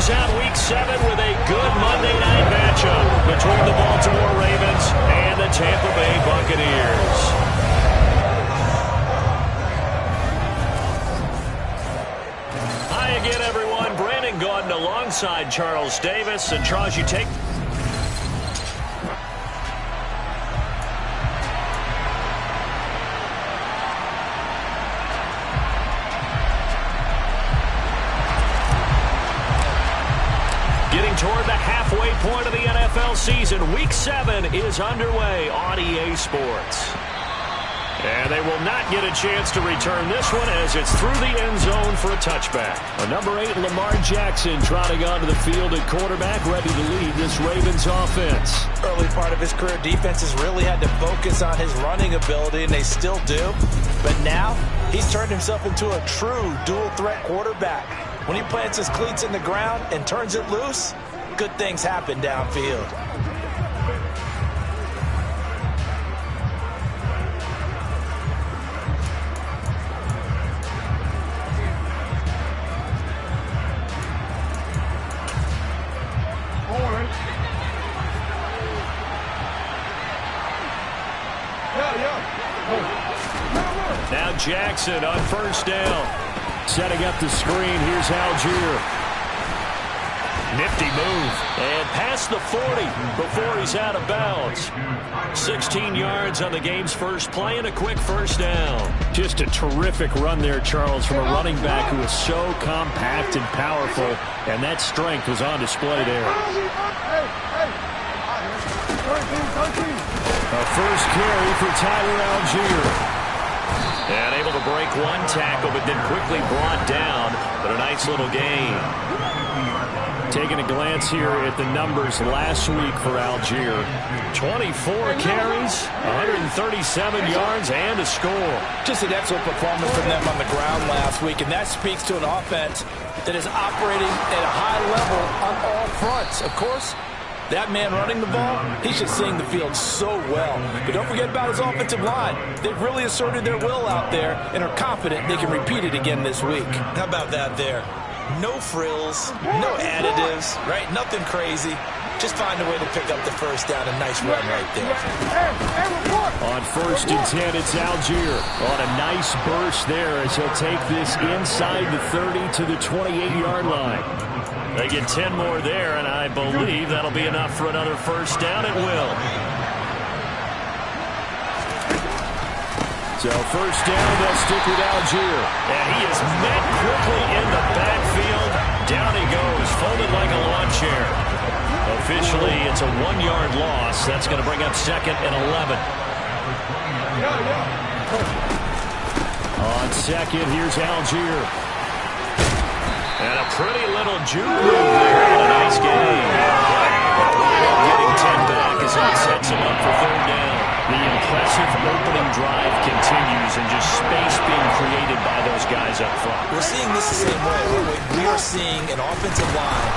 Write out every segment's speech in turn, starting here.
close out Week 7 with a good Monday night matchup between the Baltimore Ravens and the Tampa Bay Buccaneers. Hi again, everyone. Brandon Gaudin alongside Charles Davis. And Charles, you take... Toward the halfway point of the NFL season. Week 7 is underway on EA Sports. And they will not get a chance to return this one as it's through the end zone for a touchback. Number 8, Lamar Jackson, trotting onto the field at quarterback, ready to lead this Ravens offense. Early part of his career, defenses really had to focus on his running ability, and they still do. But now, he's turned himself into a true dual-threat quarterback. When he plants his cleats in the ground and turns it loose, good things happen downfield. Now Jackson on first down. Setting up the screen, here's Algier. Nifty move. And past the 40 before he's out of bounds. 16 yards on the game's first play and a quick first down. Just a terrific run there, Charles, from a running back who is so compact and powerful. And that strength was on display there. A first carry for Tyler Algier. And able to break one tackle, but then quickly brought down. But a nice little gain. Taking a glance here at the numbers last week for Algier. 24 carries, 137 yards, and a score. Just an excellent performance from them on the ground last week, and that speaks to an offense that is operating at a high level on all fronts. Of course, that man running the ball, he's just seeing the field so well. But don't forget about his offensive line. They've really asserted their will out there and are confident they can repeat it again this week. How about that there? No frills, no additives, right? Nothing crazy. Just find a way to pick up the first down. A nice run right there. On first and 10, it's Algier. On a nice burst there as he'll take this inside the 30 to the 28-yard line. They get 10 more there, and I believe that'll be enough for another first down. It will. So first down, they'll stick with Algier. And he is met quickly in the backfield. Down he goes, folded like a lawn chair. Officially, it's a 1-yard loss. That's going to bring up second and 11. On second, here's Algier. And a pretty little juke move there. And a nice game. Getting 10 back as that sets him up for third down. The impressive opening drive continues and just space being created by those guys up front. We're seeing this the same way. We are seeing an offensive line,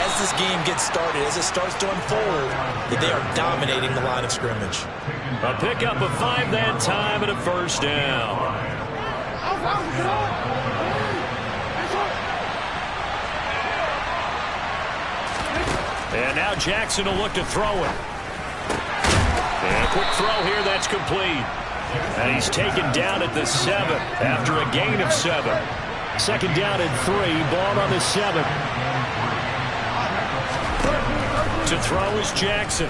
as this game gets started, as it starts to unfold, that they are dominating the line of scrimmage. A pickup of 5 that time and a first down. And now Jackson will look to throw it. And a quick throw here, that's complete. And he's taken down at the 7 after a gain of 7. Second down and 3, ball on the 7. To throw is Jackson.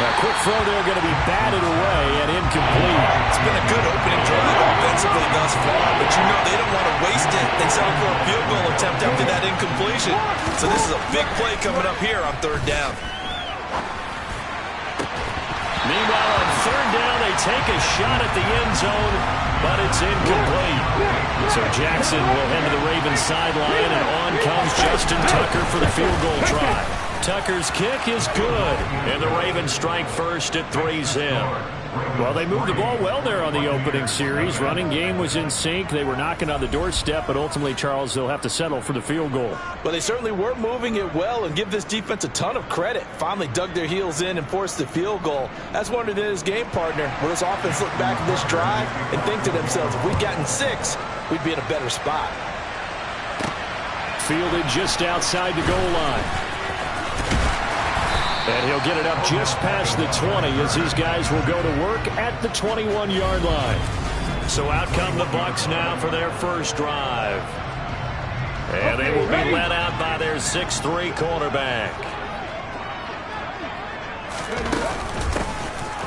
A quick throw there going to be batted away and incomplete. It's been a good opening drive offensively thus far, but you know they don't want to waste it and settle for a field goal attempt after that incompletion. So this is a big play coming up here on third down. Meanwhile, on third down, they take a shot at the end zone, but it's incomplete. So Jackson will head to the Ravens sideline, and on comes Justin Tucker for the field goal try. Tucker's kick is good, and the Ravens strike first at 3-0. Well, they moved the ball well there on the opening series. Running game was in sync. They were knocking on the doorstep, but ultimately, Charles, they'll have to settle for the field goal. Well, they certainly were moving it well and give this defense a ton of credit. Finally dug their heels in and forced the field goal. That's wondered in his game partner, will this offense look back at this drive and think to themselves, if we'd gotten 6, we'd be in a better spot. fielded just outside the goal line. And he'll get it up just past the 20 as these guys will go to work at the 21-yard line. So out come the Bucs now for their first drive. And they will be led out by their 6'3" quarterback.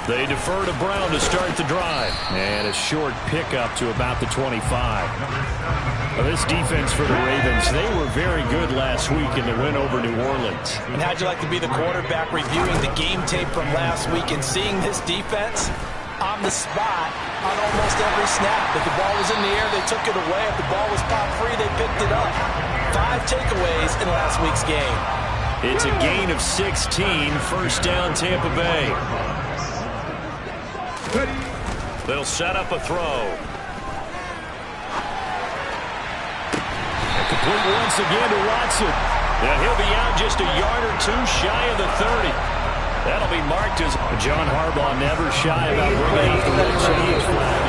They defer to Brown to start the drive. And a short pickup to about the 25. Well, this defense for the Ravens, they were very good last week in the win over New Orleans. And how'd you like to be the quarterback reviewing the game tape from last week and seeing this defense on the spot on almost every snap? If the ball was in the air, they took it away. If the ball was pop free, they picked it up. 5 takeaways in last week's game. It's a gain of 16, first down Tampa Bay. They'll set up a throw. Complete once again to Watson. Now he'll be out just a yard or two shy of the 30. That'll be marked as John Harbaugh never shy about bringing out the red change flag.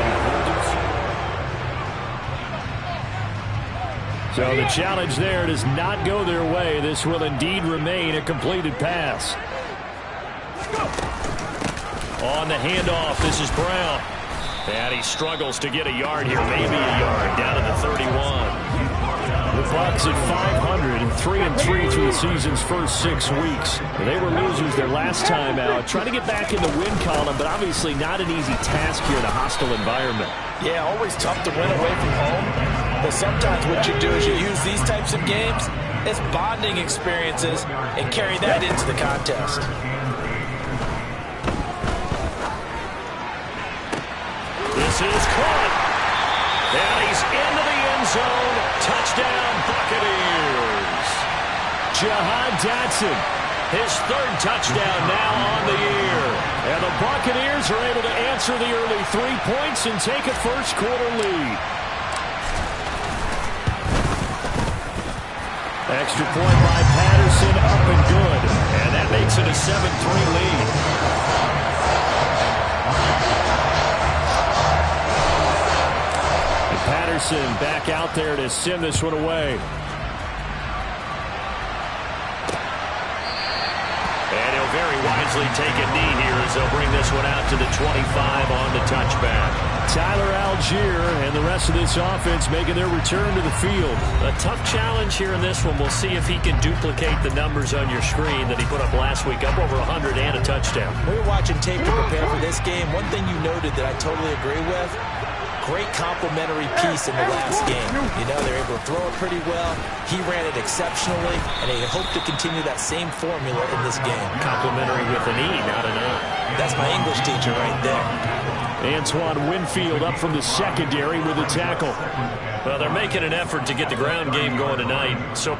So the challenge there does not go their way. This will indeed remain a completed pass. On the handoff, this is Brown. And he struggles to get a yard here, maybe a yard, down to the 31. The Bucs at 500 and 3-3 through the season's first 6 weeks. They were losers their last time out. Trying to get back in the win column, but obviously not an easy task here in a hostile environment. Yeah, always tough to win away from home. But sometimes what you do is you use these types of games as bonding experiences and carry that into the contest. This is caught. And he's into the end zone. Touchdown, Buccaneers. Jahan Dotson, his 3rd touchdown now on the year. And the Buccaneers are able to answer the early 3 points and take a first-quarter lead. Extra point by Patterson, up and good. And that makes it a 7-3 lead. Patterson back out there to send this one away. And he'll very wisely take a knee here as they'll bring this one out to the 25 on the touchback. Tyler Algier and the rest of this offense making their return to the field. A tough challenge here in this one. We'll see if he can duplicate the numbers on your screen that he put up last week, up over 100 and a touchdown. We were watching tape to prepare for this game. One thing you noted that I totally agree with, great complementary piece in the last game. You know, they're able to throw it pretty well. He ran it exceptionally, and they hope to continue that same formula in this game. Complementary with an E, not an I. That's my English teacher right there. Antoine Winfield up from the secondary with a tackle. Well, they're making an effort to get the ground game going tonight. So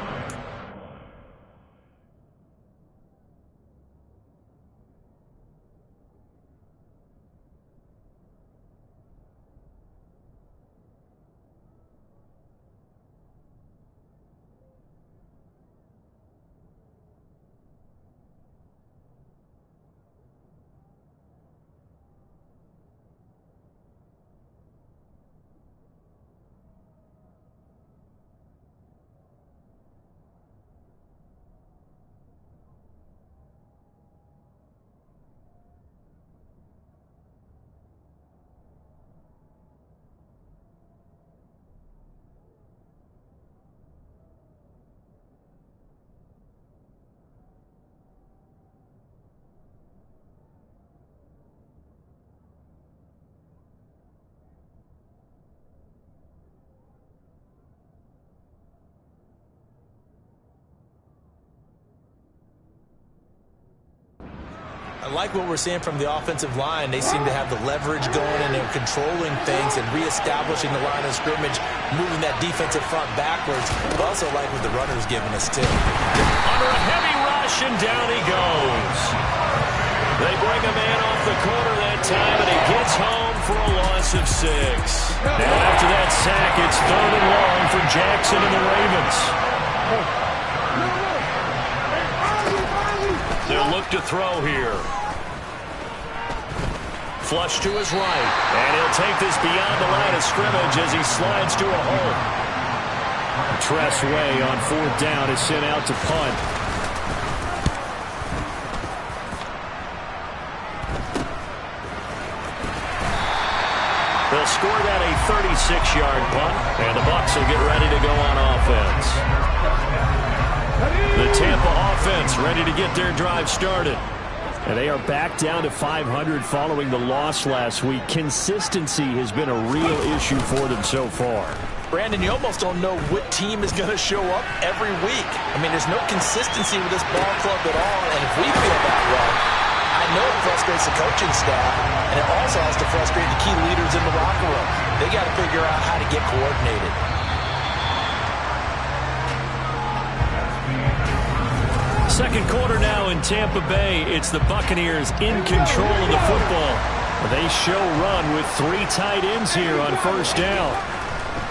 I like what we're seeing from the offensive line. They seem to have the leverage going, and they're controlling things and reestablishing the line of scrimmage, moving that defensive front backwards. But also like what the runner's giving us, too. Under a heavy rush, and down he goes. They bring a man off the corner that time, and he gets home for a loss of 6. Now after that sack, it's 3rd and long for Jackson and the Ravens. They'll look to throw here. Flush to his right. And he'll take this beyond the line of scrimmage as he slides to a hole. Tress Way on 4th down is sent out to punt. They'll score that a 36-yard punt, and the Bucs will get ready to go on offense. The Tampa offense ready to get their drive started. And they are back down to 500 following the loss last week. Consistency has been a real issue for them so far. Brandon, you almost don't know what team is going to show up every week. I mean, there's no consistency with this ball club at all, and if we feel that way, I know it frustrates the coaching staff, and it also has to frustrate the key leaders in the locker room. They got to figure out how to get coordinated. Second quarter now in Tampa Bay. It's the Buccaneers in control of the football. They show run with 3 tight ends here on 1st down.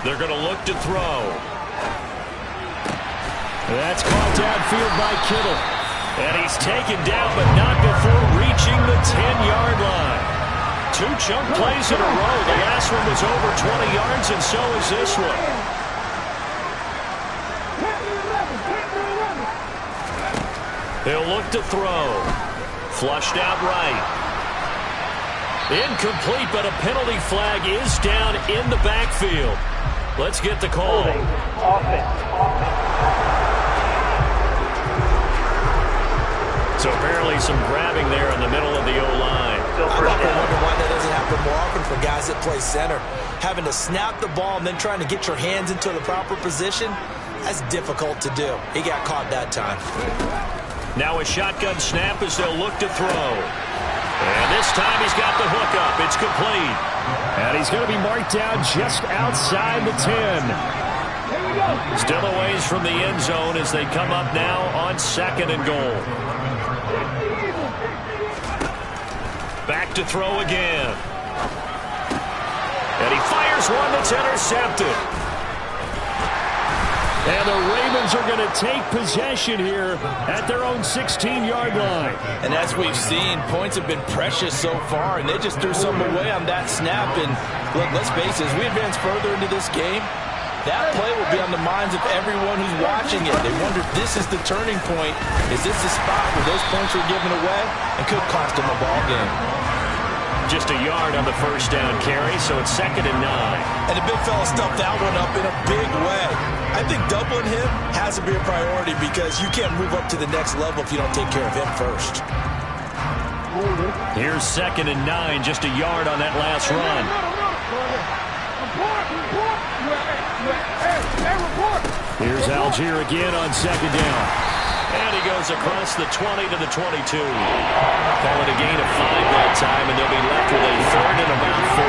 They're going to look to throw. That's caught downfield by Kittle. And he's taken down, but not before reaching the 10-yard line. 2 chunk plays in a row. The last one was over 20 yards, and so is this one. He'll look to throw. Flushed out right. Incomplete, but a penalty flag is down in the backfield. Let's get the call. So apparently some grabbing there in the middle of the O-line. I wonder why that doesn't happen more often for guys that play center. Having to snap the ball and then trying to get your hands into the proper position, that's difficult to do. He got caught that time. Now a shotgun snap as they'll look to throw. And this time he's got the hook up. It's complete. And he's going to be marked down just outside the 10. Still a ways from the end zone as they come up now on 2nd and goal. Back to throw again. And he fires one that's intercepted. And the Ravens are going to take possession here at their own 16-yard line. And as we've seen, points have been precious so far, and they just threw something away on that snap. And look, let's face it, as we advance further into this game, that play will be on the minds of everyone who's watching it. They wonder if this is the turning point. Is this the spot where those points were given away and could cost them a ball game? Just a yard on the 1st down carry, so it's 2nd and 9. And the big fella stuffed that one up in a big way. I think doubling him has to be a priority because you can't move up to the next level if you don't take care of him first. Here's 2nd and 9, just a yard on that last run. Here's Algier again on 2nd down. And he goes across the 20 to the 22. Call it a gain of 5 that time, and they'll be left with a 3rd and about 4.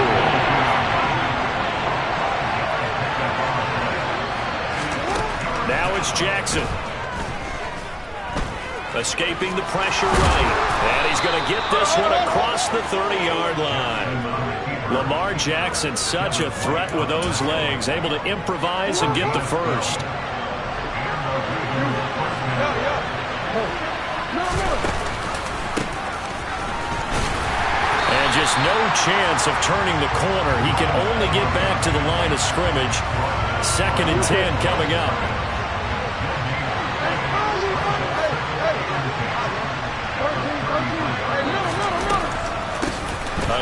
Now it's Jackson. Escaping the pressure right. And he's going to get this one across the 30-yard line. Lamar Jackson, such a threat with those legs, able to improvise and get the first. And just no chance of turning the corner. He can only get back to the line of scrimmage. 2nd and 10 coming up.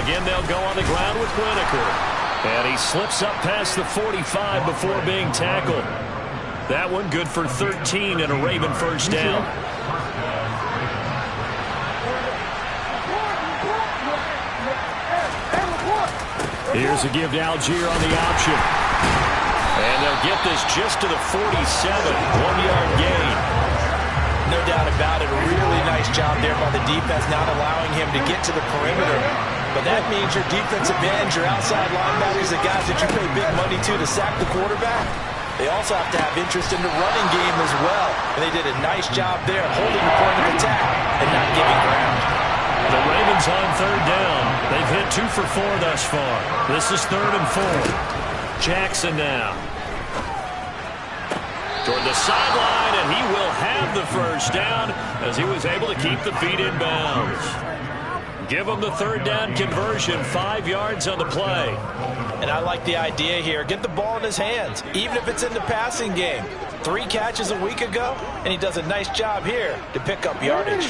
Again, they'll go on the ground with Whitaker. And he slips up past the 45 before being tackled. That one good for 13 and a Raven 1st down. Here's a give to Algier on the option. And they'll get this just to the 47. 1-yard gain. No doubt about it. A really nice job there by the defense, not allowing him to get to the perimeter. But that means your defensive ends, your outside linebackers, the guys that you pay big money to sack the quarterback, they also have to have interest in the running game as well. And they did a nice job there holding the point of attack and not giving ground. The Ravens on 3rd down. They've hit 2 for 4 thus far. This is 3rd and 4. Jackson now. Toward the sideline, and he will have the 1st down as he was able to keep the feet in bounds. give them the third down conversion, 5 yards on the play. And I like the idea here. Get the ball in his hands, even if it's in the passing game. 3 catches a week ago, and he does a nice job here to pick up yardage.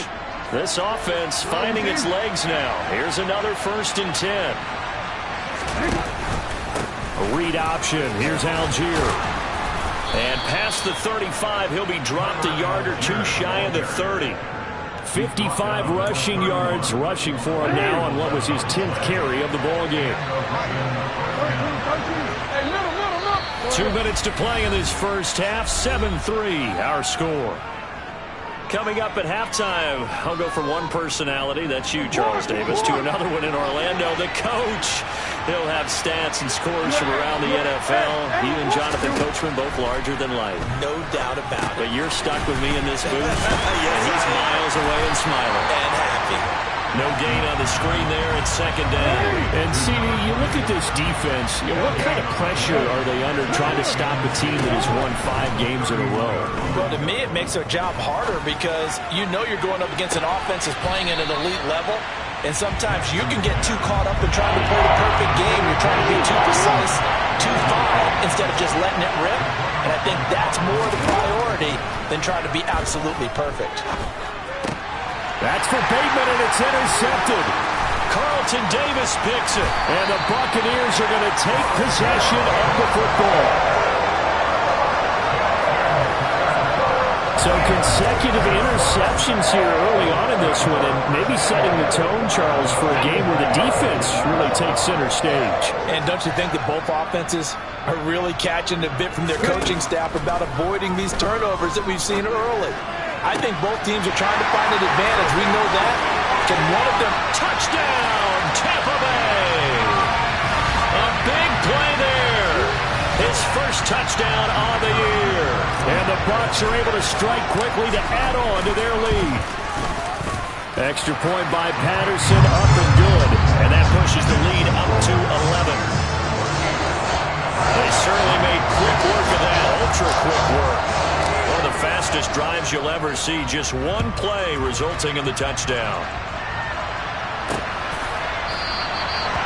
This offense finding its legs now. Here's another 1st and 10. A read option. Here's Algier. And past the 35, he'll be dropped a yard or 2 shy of the 30. 55 rushing yards rushing for him now on what was his 10th carry of the ball game. 2 minutes to play in this first half. 7-3 our score. Coming up at halftime, I'll go from one personality, that's you, Charles Davis, to another one in Orlando, the coach. He'll have stats and scores from around the NFL. He and Jonathan Coachman both larger than life. No doubt about it. But you're stuck with me in this booth. Yes, he's miles away and smiling. And happy. No gain on the screen there at 2nd down. And see, you look at this defense, what kind of pressure are they under trying to stop a team that has won 5 games in a row? Well, to me, it makes their job harder because you know you're going up against an offense that's playing at an elite level. And sometimes you can get too caught up in trying to play the perfect game. You're trying to be too precise, too fine, instead of just letting it rip. And I think that's more the priority than trying to be absolutely perfect. That's for Bateman, and it's intercepted. Carlton Davis picks it. And the Buccaneers are going to take possession of the football. So consecutive interceptions here early on in this one, and maybe setting the tone, Charles, for a game where the defense really takes center stage. And don't you think that both offenses are really catching a bit from their coaching staff about avoiding these turnovers that we've seen early? I think both teams are trying to find an advantage. We know that. Can one of them touchdown, Tampa Bay? A big play there. His first touchdown on the year. And the Bucs are able to strike quickly to add on to their lead. Extra point by Patterson, up and good. And that pushes the lead up to 11. They certainly made quick work of that, ultra quick work. One of the fastest drives you'll ever see. Just one play resulting in the touchdown.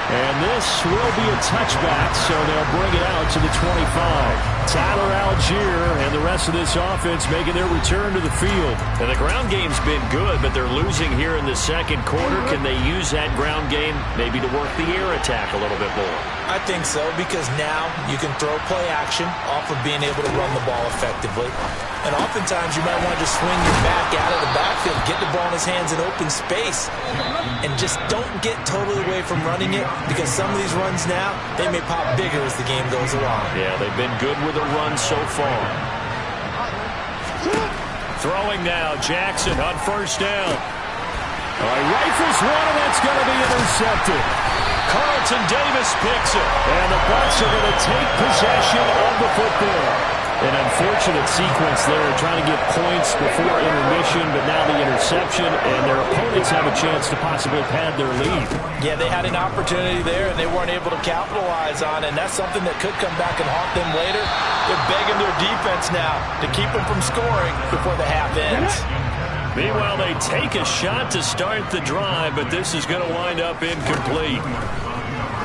And this will be a touchback, so they'll bring it out to the 25. Tyler Algier and the rest of this offense making their return to the field. And the ground game's been good, but they're losing here in the second quarter. Can they use that ground game maybe to work the air attack a little bit more? I think so, because now you can throw play action off of being able to run the ball effectively. And oftentimes you might want to just swing your back out of the backfield, get the ball in his hands in open space, and just don't get totally away from running it, because some of these runs now, they may pop bigger as the game goes along. Yeah, they've been good with a run so far. Throwing now, Jackson on 1st down. All right, rifles one, and that's going to be intercepted. Carlton Davis picks it. And the Bucs are going to take possession of the football. An unfortunate sequence there, trying to get points before intermission, but now the interception, and their opponents have a chance to possibly pad their lead. Yeah, they had an opportunity there, and they weren't able to capitalize on it, and that's something that could come back and haunt them later. They're begging their defense now to keep them from scoring before the half ends. Meanwhile, they take a shot to start the drive, but this is going to wind up incomplete.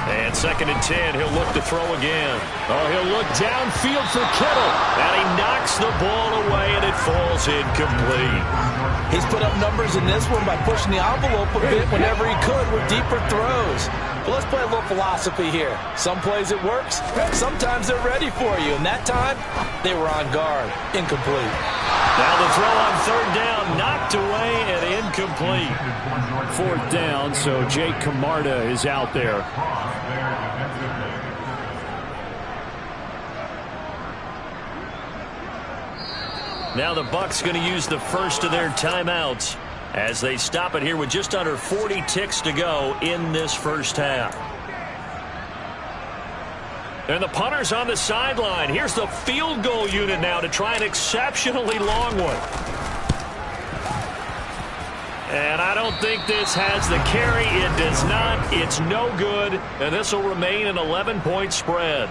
And 2nd and 10, he'll look to throw again. Oh, he'll look downfield for Kittle. And he knocks the ball away, and it falls incomplete. He's put up numbers in this one by pushing the envelope a bit whenever he could with deeper throws. But let's play a little philosophy here. Some plays it works, sometimes they're ready for you. And that time, they were on guard. Incomplete. Now the throw on 3rd down, knocked away and incomplete. 4th down, so Jake Camarda is out there. Now the Bucs going to use the first of their timeouts as they stop it here with just under 40 ticks to go in this first half. And the punter's on the sideline. Here's the field goal unit now to try an exceptionally long one. And I don't think this has the carry. It does not. It's no good. And this will remain an 11-point spread.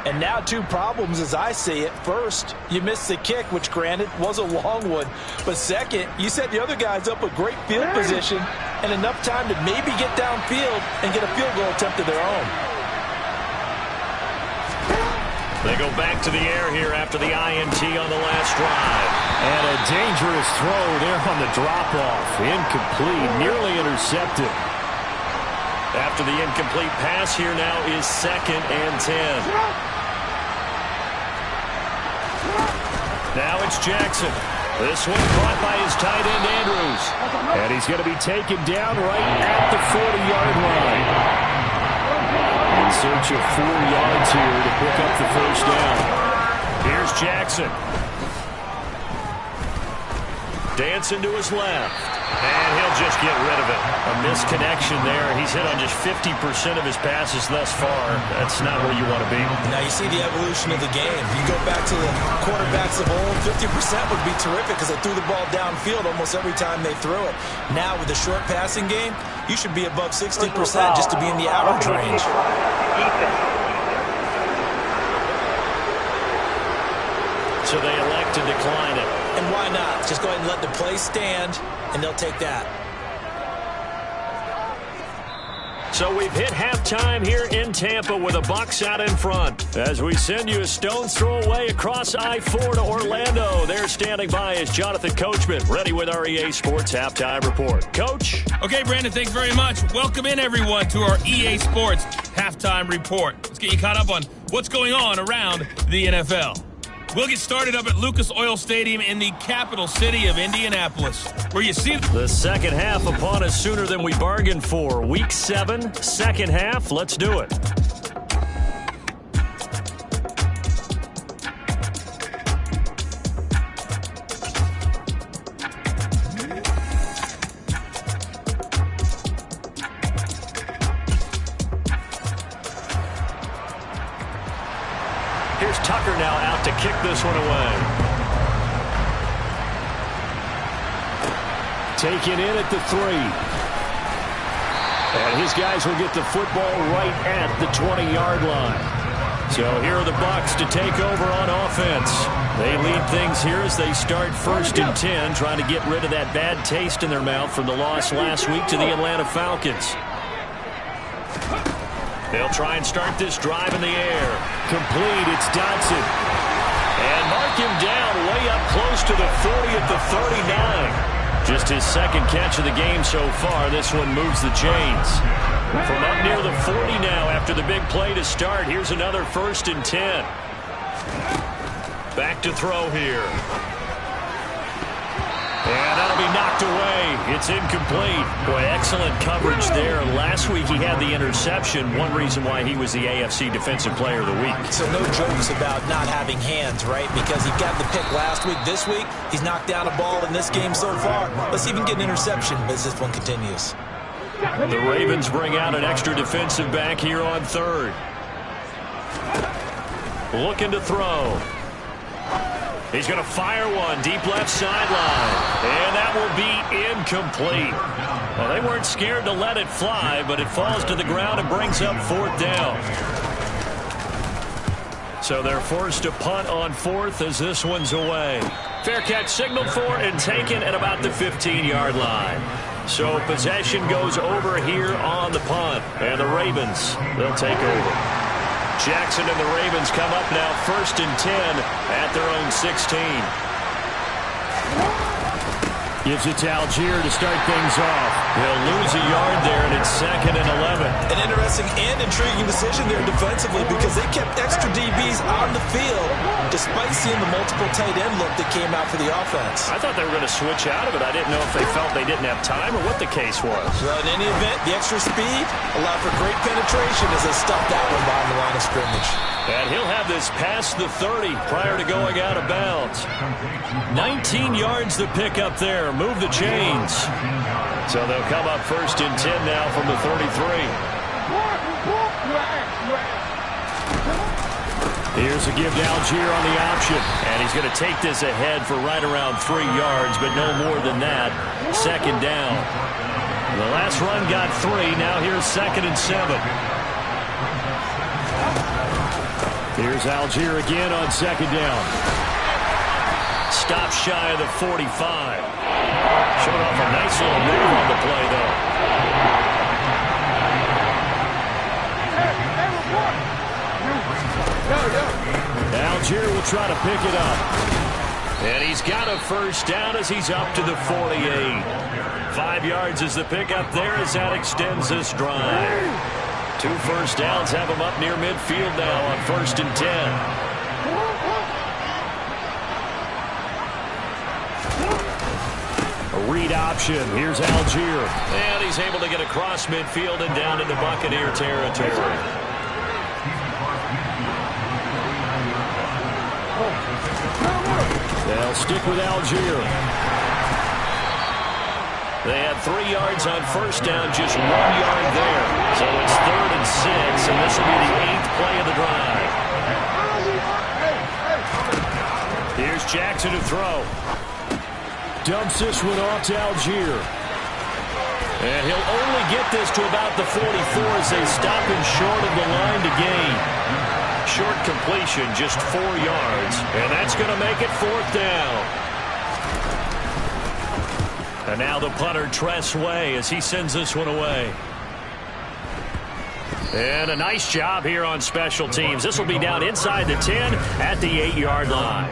And now two problems as I see it. First, you missed the kick, which granted was a long one. But second, you set the other guys up with great field position and enough time to maybe get downfield and get a field goal attempt of their own. They go back to the air here after the INT on the last drive. And a dangerous throw there on the drop-off. Incomplete, nearly intercepted. After the incomplete pass, here now is 2nd and 10. Now it's Jackson. This one caught by his tight end, Andrews. And he's going to be taken down right at the 40-yard line. In search of 4 yards here to pick up the first down. Here's Jackson. Dancing to his left. And he'll just get rid of it. A misconnection there. He's hit on just 50% of his passes thus far. That's not where you want to be. Now you see the evolution of the game. You go back to the quarterbacks of old, 50% would be terrific because they threw the ball downfield almost every time they threw it. Now with the short passing game, you should be above 60% just to be in the average range. So they elect to decline it. And why not? Just go ahead and let the play stand, and they'll take that. So we've hit halftime here in Tampa with the Bucs out in front. As we send you a stone's throw away across I-4 to Orlando. There standing by is Jonathan Coachman, ready with our EA Sports Halftime Report. Coach? Okay, Brandon, thanks very much. Welcome in, everyone, to our EA Sports Halftime Report. Let's get you caught up on what's going on around the NFL. We'll get started up at Lucas Oil Stadium in the capital city of Indianapolis, where you see the second half upon us sooner than we bargained for. Week 7, second half. Let's do it. Here's Tucker now out to kick this one away. Taken in at the 3. And his guys will get the football right at the 20-yard line. So here are the Bucs to take over on offense. They lead things here as they start 1st and 10, trying to get rid of that bad taste in their mouth from the loss last week to the Atlanta Falcons. They'll try and start this drive in the air. Complete, it's Dodson. And mark him down way up close to the 40 at the 39. Just his second catch of the game so far. This one moves the chains. From up near the 40 now after the big play to start. Here's another 1st and 10. Back to throw here. And that'll be knocked away. It's incomplete. Boy, excellent coverage there. Last week he had the interception. One reason why he was the AFC Defensive Player of the Week. So no jokes about not having hands, right? Because he got the pick last week. This week, he's knocked down a ball in this game so far. Let's even get an interception as this one continues. The Ravens bring out an extra defensive back here on 3rd. Looking to throw. He's going to fire one deep left sideline. And that will be incomplete. Well, they weren't scared to let it fly, but it falls to the ground and brings up 4th down. So they're forced to punt on 4th as this one's away. Fair catch signaled for and taken at about the 15-yard line. So possession goes over here on the punt. And the Ravens, they'll take over. Jackson and the Ravens come up now 1st and 10 at their own 16. Gives it to Algier to start things off. He'll lose a yard there, and it's 2nd and 11. An interesting and intriguing decision there defensively because they kept extra DBs on the field despite seeing the multiple tight end look that came out for the offense. I thought they were going to switch out of it. I didn't know if they felt they didn't have time or what the case was. Well, in any event, the extra speed allowed for great penetration as they stuffed that one behind the line of scrimmage. And he'll have this past the 30 prior to going out of bounds. 19 yards the pick up there. Move the chains. So they'll come up 1st and 10 now from the 33. Here's a give to Algier on the option. And he's going to take this ahead for right around 3 yards, but no more than that. 2nd down. The last run got 3. Now here's 2nd and 7. Here's Algier again on second down. Stop shy of the 45. Showed off a nice little move on the play, though. Algier will try to pick it up. And he's got a first down as he's up to the 48. 5 yards is the pickup there as that extends this drive. 2 first downs have him up near midfield now on 1st and 10. A read option. Here's Algier. And he's able to get across midfield and down into Buccaneer territory. They'll stick with Algier. They had 3 yards on first down, just 1 yard there. So it's 3rd and 6, and this will be the 8th play of the drive. Here's Jackson to throw. Dumps this one off to Algier. And he'll only get this to about the 44 as they stop him short of the line to gain. Short completion, just 4 yards. And that's going to make it 4th down. And now the punter, Tress Way, as he sends this one away. And a nice job here on special teams. This will be down inside the 10 at the 8-yard line.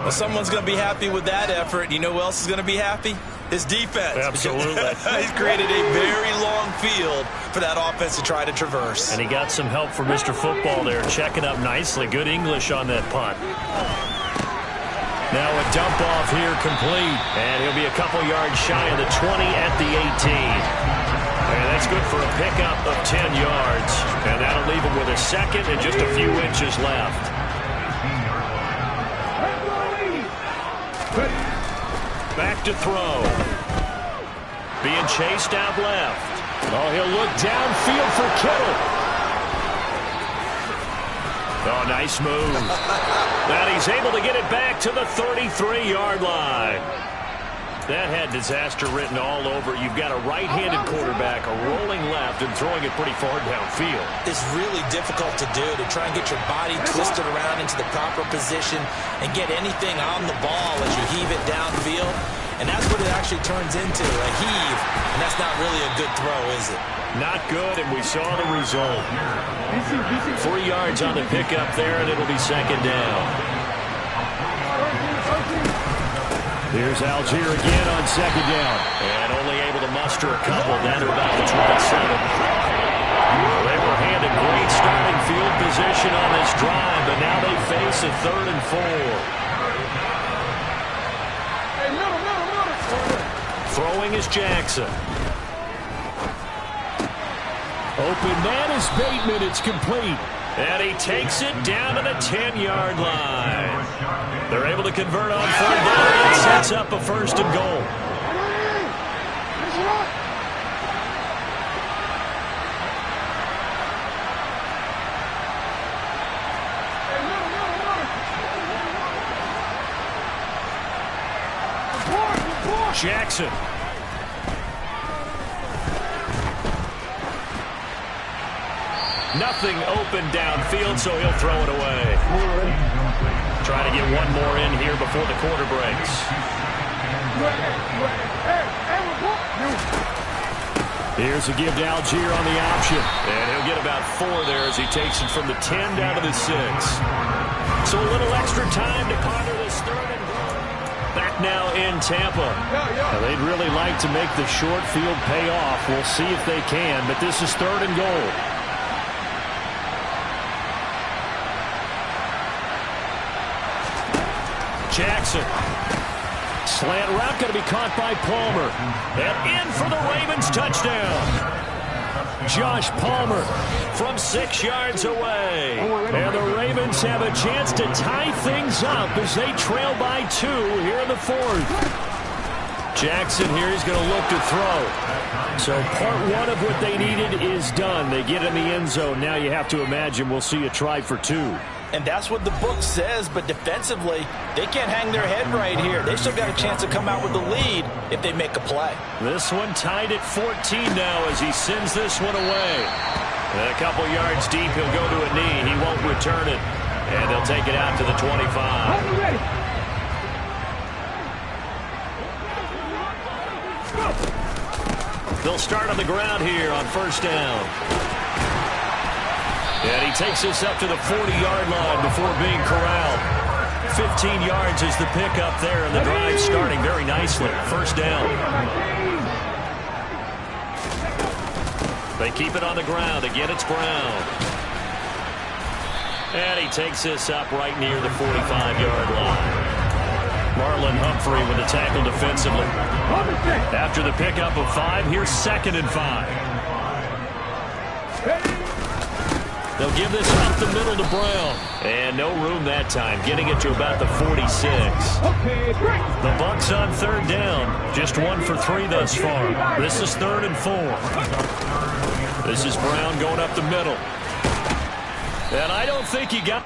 Well, someone's going to be happy with that effort. You know who else is going to be happy? His defense. Absolutely. He's created a very long field for that offense to try to traverse. And he got some help from Mr. Football there, checking up nicely. Good English on that punt. Now a dump off here complete. And he'll be a couple yards shy of the 20 at the 18. And that's good for a pickup of 10 yards. And that'll leave him with a second and just a few inches left. Back to throw. Being chased out left. Oh, he'll look downfield for Kittle. Oh, nice move. And he's able to get it back to the 33-yard line. That had disaster written all over. You've got a right-handed quarterback, a rolling left, and throwing it pretty far downfield. It's really difficult to do, to try and get your body twisted around into the proper position and get anything on the ball as you heave it downfield. And that's what it actually turns into, a heave. And that's not really a good throw, is it? Not good, and we saw the result. 3 yards on the pickup there, and it'll be second down. Here's Algier again on second down. And only able to muster a couple down to about the 27. They were handed great starting field position on this drive, but now they face a 3rd and 4. Throwing is Jackson. Open man is Bateman. It's complete. And he takes it down to the 10-yard line. They're able to convert on 3rd down and sets up a 1st and goal. Jackson. Nothing open downfield, so he'll throw it away. Trying to get one more in here before the quarter breaks. Here's a give to Algier on the option. And he'll get about 4 there as he takes it from the 10 down to the 6. So a little extra time to ponder this 3rd and goal. Back now in Tampa. Now, they'd really like to make the short field pay off. We'll see if they can, but this is 3rd and goal. Jackson. Slant route going to be caught by Palmer. And in for the Ravens touchdown. Josh Palmer from 6 yards away. And the Ravens have a chance to tie things up as they trail by 2 here in the 4th. Jackson here is going to look to throw. So part 1 of what they needed is done. They get in the end zone. Now you have to imagine we'll see a try for 2. And that's what the book says, but defensively, they can't hang their head right here. They still got a chance to come out with the lead if they make a play. This one tied at 14 now as he sends this one away. And a couple yards deep, he'll go to a knee. He won't return it. And they'll take it out to the 25. They'll start on the ground here on first down. And he takes this up to the 40-yard line before being corralled. 15 yards is the pickup there, and the drive starting very nicely. First down. They keep it on the ground. Again, it's Brown. And he takes this up right near the 45-yard line. Marlon Humphrey with the tackle defensively. After the pickup of 5, here's 2nd and 5. They'll give this up the middle to Brown. And no room that time, getting it to about the 46. The Bucs on 3rd down. Just 1 for 3 thus far. This is 3rd and 4. This is Brown going up the middle. And I don't think he got...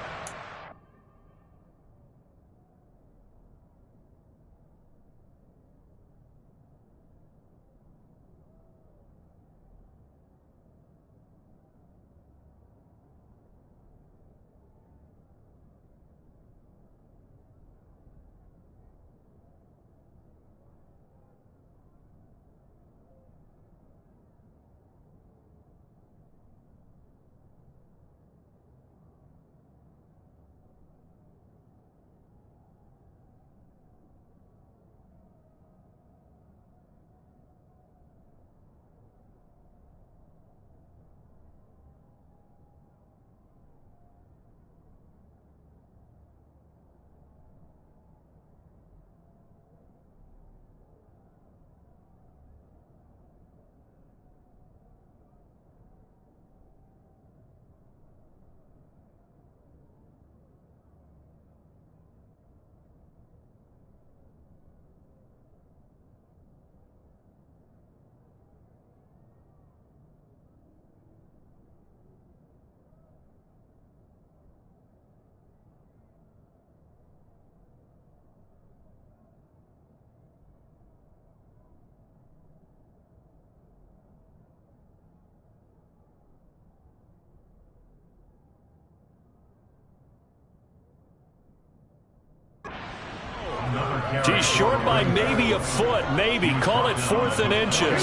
He's short by maybe a foot, maybe. Call it 4th and inches.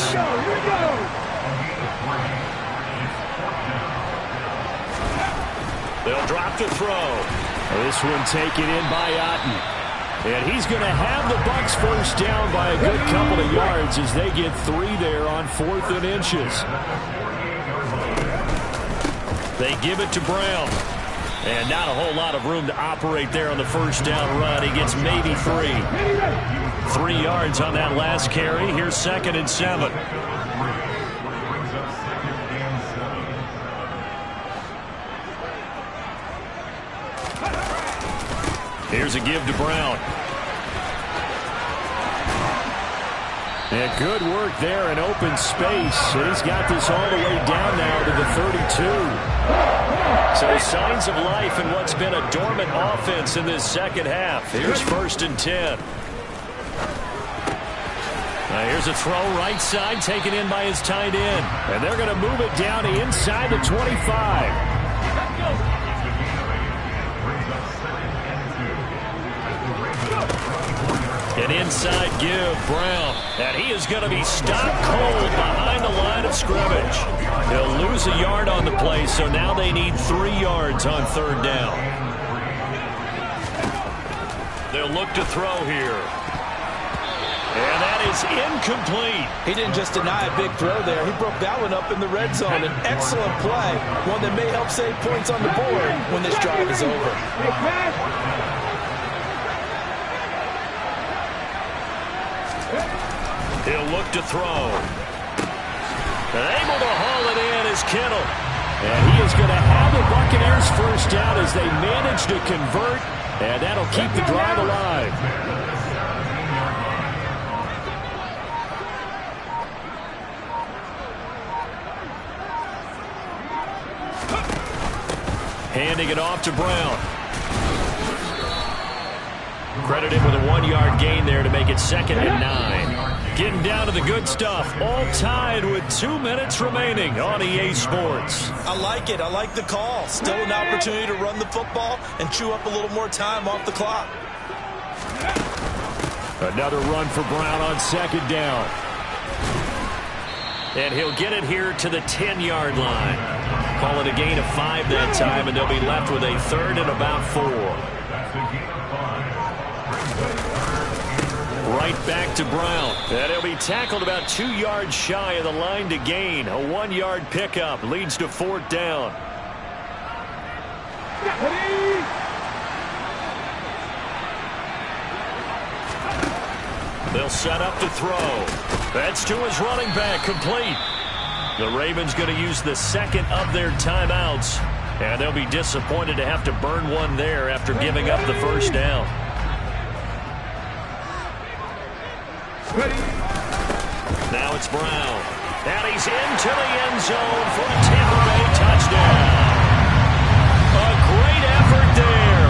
They'll drop to throw. This one taken in by Otten. And he's going to have the Bucs first down by a good couple of yards as they get 3 there on 4th and inches. They give it to Brown. And not a whole lot of room to operate there on the first down run. He gets maybe 3. 3 yards on that last carry. Here's 2nd and 7. Here's a give to Brown. And good work there in open space. And he's got this all the way down now to the 32. So signs of life in what's been a dormant offense in this second half. Here's 1st and 10. Now here's a throw right side taken in by his tight end. And they're going to move it down to inside the 25. An inside give, Brown. And he is going to be stopped cold behind the line of scrimmage. He'll lose a yard on the play, so now they need 3 yards on 3rd down. They'll look to throw here. And that is incomplete. He didn't just deny a big throw there. He broke that one up in the red zone. An excellent play. One that may help save points on the board when this drive is over. He'll look to throw. And able to haul it in is Kittle. And he is going to have the Buccaneers first down as they manage to convert. And that'll keep the drive alive. Handing it off to Brown. Credited with a 1-yard gain there to make it 2nd and 9. Getting down to the good stuff. All tied with 2 minutes remaining on EA Sports. I like it. I like the call. Still an opportunity to run the football and chew up a little more time off the clock. Another run for Brown on second down. And he'll get it here to the 10-yard line. Call it a gain of 5 that time, and they'll be left with a 3rd and about 4. Right back to Brown. And he'll be tackled about 2 yards shy of the line to gain. A 1-yard pickup leads to 4th down. They'll set up to throw. That's to his running back, complete. The Ravens going to use the second of their timeouts. And they'll be disappointed to have to burn one there after giving up the first down. Now it's Brown. And he's into the end zone for a Tampa Bay touchdown. A great effort there.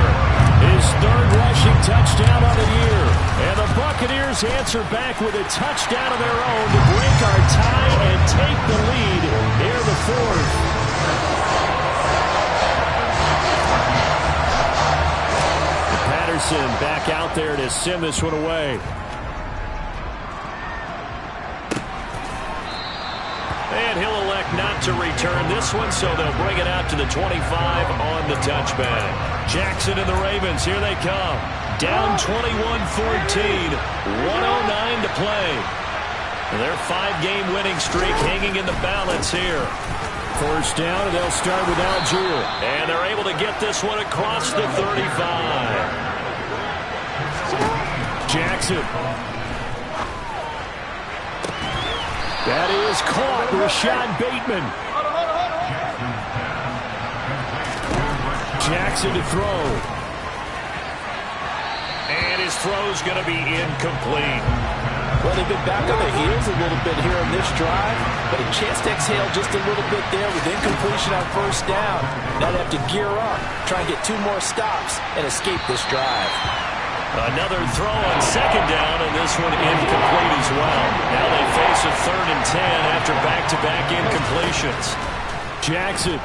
His 3rd rushing touchdown of the year. And the Buccaneers answer back with a touchdown of their own to break our tie and take the lead near the 4th. Patterson back out there to send this one away. And he'll elect not to return this one, so they'll bring it out to the 25 on the touchback. Jackson and the Ravens, here they come. Down 21-14, 1:09 to play. Their 5-game winning streak hanging in the balance here. 1st down, and they'll start with Algier. And they're able to get this one across the 35. Jackson. That is caught. Rashad Bateman. Jackson to throw. And his throw's going to be incomplete. Well, they've been back on their heels a little bit here in this drive, but a chance to exhale just a little bit there with incompletion on 1st down. Now they have to gear up, try and get 2 more stops, and escape this drive. Another throw on 2nd down, and this one incomplete as well. Now they face a 3rd and 10 after back-to-back incompletions. Jackson.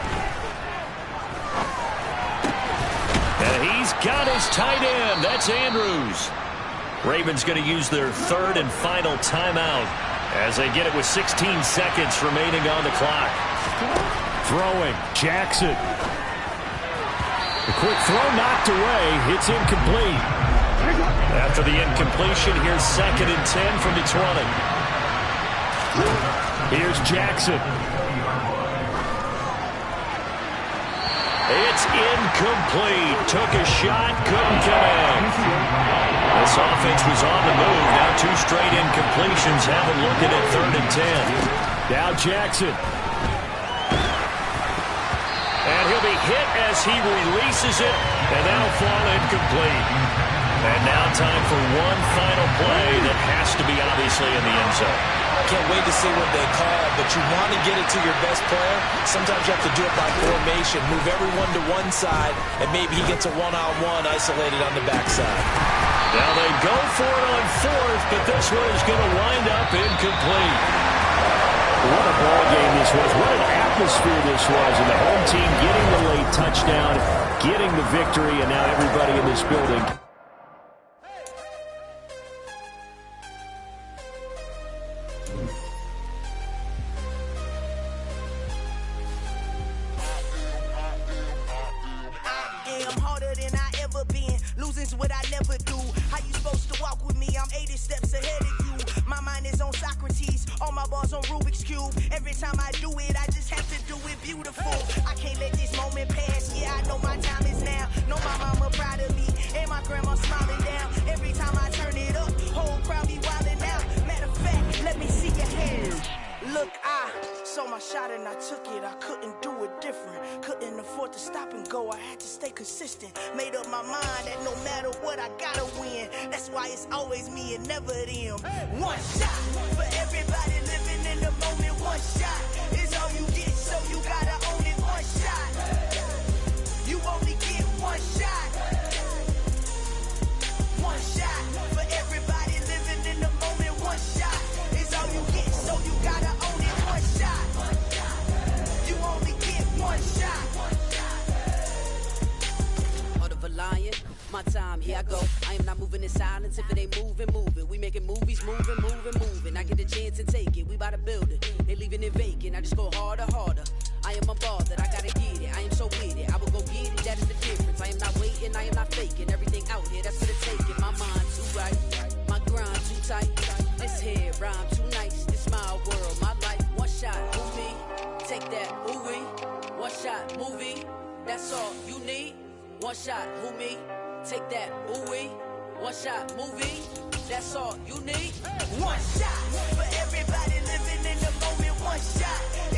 And he's got his tight end. That's Andrews. Ravens going to use their 3rd and final timeout as they get it with 16 seconds remaining on the clock. Throwing. Jackson. The quick throw knocked away. It's incomplete. After the incompletion, here's 2nd and 10 from the 20. Here's Jackson. It's incomplete. Took a shot, couldn't connect. This offense was on the move. Now 2 straight incompletions have them looking at 3rd and 10. Now Jackson. And he'll be hit as he releases it, and that'll fall incomplete. And now time for one final play that has to be obviously in the end zone. Can't wait to see what they call, but you want to get it to your best player. Sometimes you have to do it by formation. Move everyone to one side, and maybe he gets a one-on-one isolated on the backside. Now they go for it on 4th, but this one is going to wind up incomplete. What a ball game this was. What an atmosphere this was. And the home team getting the late touchdown, getting the victory, and now everybody in this building. What I never do. How you supposed to walk with me? I'm 80 steps ahead of you. My mind is on Socrates, all my balls on Rubik's Cube. Every time I do it, I just have to do it beautiful. I can't let this moment pass. Yeah, I know my time is now. Know my mama proud of me, and my grandma smiling down. Every time I turn it up, whole crowd be wildin' out. Matter of fact, let me see your hands. Look, I saw my shot and I took it. I couldn't do it different. Couldn't afford to stop and go. I had to stay consistent. Made up my mind that no matter what, I gotta win. That's why it's always me and never them. One shot for everybody living in the moment. One shot is all you get, so you gotta own it. One shot. You only get one shot. One shot for everybody living in the moment. One shot. moving in silence. If it ain't moving, move it. We making movies, moving. I get a chance and take it. We bout to build it. They leaving it vacant. I just go harder. I am a ball that I gotta get it. I am so with it. I will go get it. That is the difference. I am not waiting. I am not faking. Everything out here, that's for the taking. My mind too right. My grind too tight. This here rhyme too nice. This my world, my life. One shot, movie. Take that, ooh-wee. One shot, movie. That's all you need. One shot, who me? Take that, ooh-wee. One shot, movie. That's all you need. One shot for everybody living in the moment. One shot.